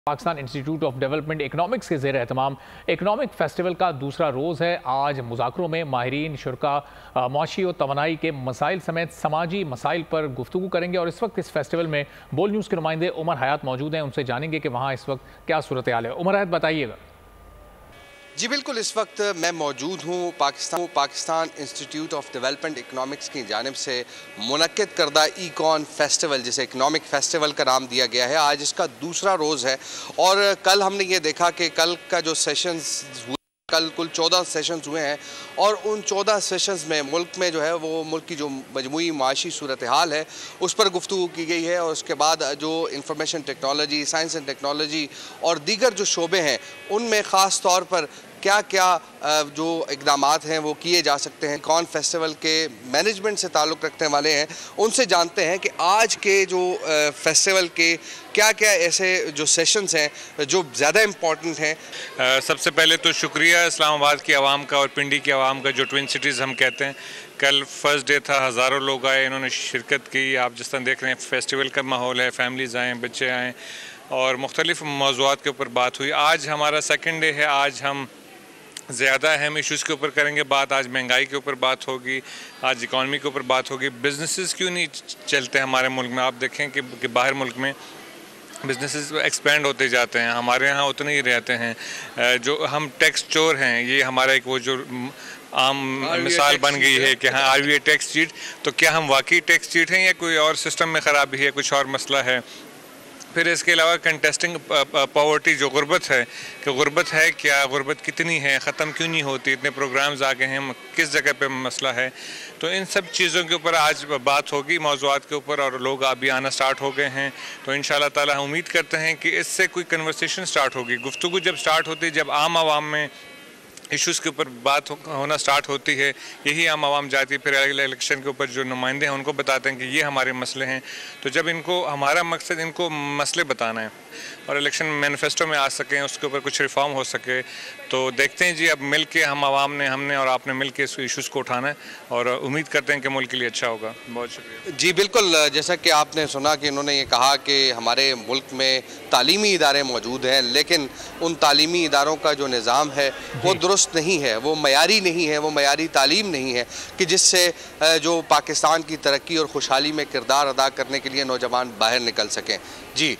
Pakistan institute of development economics के ज़ेर एहतमाम economic festival का दूसरा रोज़ है। आज मुज़ाकरों में माहिरीन शुरका मुआशी और तवानाई के मसाइल समेत समाजी मसाइल पर गुफ्तगू करेंगे और इस वक्त इस फेस्टिवल में बोल न्यूज़ के नुमाइंदे उमर हयात मौजूद हैं। उनसे जानेंगे कि वहाँ इस वक्त क्या सूरत हाल है। उमर हयात, बताइएगा। जी बिल्कुल, इस वक्त मैं मौजूद हूँ Pakistan institute of development economics की जानिब से मुनक्किद करदा ईकॉन फेस्टिवल, जिसे इकनॉमिक फेस्टिवल का नाम दिया गया है। आज इसका दूसरा रोज़ है और कल हमने ये देखा कि कल का जो सेशंस हुए, कल कुल 14 सेशंस हुए हैं और उन 14 सेशंस में मुल्क में जो है वो मुल्क की जो मजमूई माशी सूरत हाल है उस पर गुफ्तगू की गई है। और उसके बाद जो information technology, science and technology और दीगर जो शोबे हैं उनमें ख़ास तौर पर क्या क्या जो इक़दामात हैं वो किए जा सकते हैं। कौन फेस्टिवल के मैनेजमेंट से ताल्लुक़ रखने वाले हैं उनसे जानते हैं कि आज के जो फेस्टिवल के क्या क्या ऐसे जो सेशंस हैं जो ज़्यादा इम्पॉर्टेंट हैं। सबसे पहले तो शुक्रिया इस्लामाबाद की आवाम का और पिंडी की आवाम का, जो ट्विन सिटीज़ हम कहते हैं। कल फर्स्ट डे था, हज़ारों लोग आए, इन्होंने शिरकत की। आप जिस तरह देख रहे हैं फेस्टिवल का माहौल है, फैमिलीज़ आएँ, बच्चे आएँ और मुख्तलिफ़ मौज़ूआत के ऊपर बात हुई। आज हमारा सेकेंड डे है। आज हम ज़्यादा अहम इश्यूज़ के ऊपर करेंगे बात। आज महंगाई के ऊपर बात होगी, आज इकॉनमी के ऊपर बात होगी। बिजनेसेस क्यों नहीं चलते हमारे मुल्क में? आप देखें कि बाहर मुल्क में बिजनेसेस एक्सपेंड होते जाते हैं, हमारे यहाँ उतने ही रहते हैं। जो हम टैक्स चोर हैं, ये हमारा एक वो जो आम मिसाल बन गई है कि हाँ RBI टैक्स चीट। तो क्या हम वाकई टैक्स चीट हैं या कोई और सिस्टम में ख़राबी है, कुछ और मसला है? फिर इसके अलावा कंटेस्टिंग पॉवर्टी, जो गुर्बत है, कि गुर्बत है क्या, गुर्बत कितनी है, ख़त्म क्यों नहीं होती, इतने प्रोग्राम्स आ गए हैं, किस जगह पे मसला है। तो इन सब चीज़ों के ऊपर आज बात होगी, मौज़ूआत के ऊपर, और लोग अभी आना स्टार्ट हो गए हैं। तो इंशाअल्लाह ताला हम उम्मीद करते हैं कि इससे कोई कन्वर्सेशन स्टार्ट होगी। गुफ्तगू जब स्टार्ट होती है, जब आम आवाम में इश्यूज़ के ऊपर बात होना स्टार्ट होती है, यही आम आवाम जाती है। फिर इलेक्शन के ऊपर जो नुमाइंदे हैं उनको बताते हैं कि ये हमारे मसले हैं। तो जब इनको, हमारा मकसद इनको मसले बताना है और इलेक्शन मैनिफेस्टो में आ सकें, उसके ऊपर कुछ रिफॉर्म हो सके। तो देखते हैं जी, अब मिल के हम आवाम ने, हमने और आपने मिल के इस इशूज़ को उठाना है और उम्मीद करते हैं कि मुल्क के लिए अच्छा होगा। बहुत शुक्रिया। जी बिल्कुल, जैसा कि आपने सुना कि इन्होंने ये कहा कि हमारे मुल्क में तालीमी इदारे मौजूद हैं, लेकिन उन तालीमी इदारों का जो निज़ाम है वो दुरुस्त नहीं है, वो मयारी नहीं है, वो मयारी तालीम नहीं है कि जिससे जो पाकिस्तान की तरक्की और खुशहाली में किरदार अदा करने के लिए नौजवान बाहर निकल सकें। जी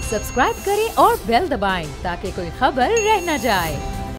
सब्सक्राइब करें और बेल दबाएं ताकि कोई खबर रह न जाए।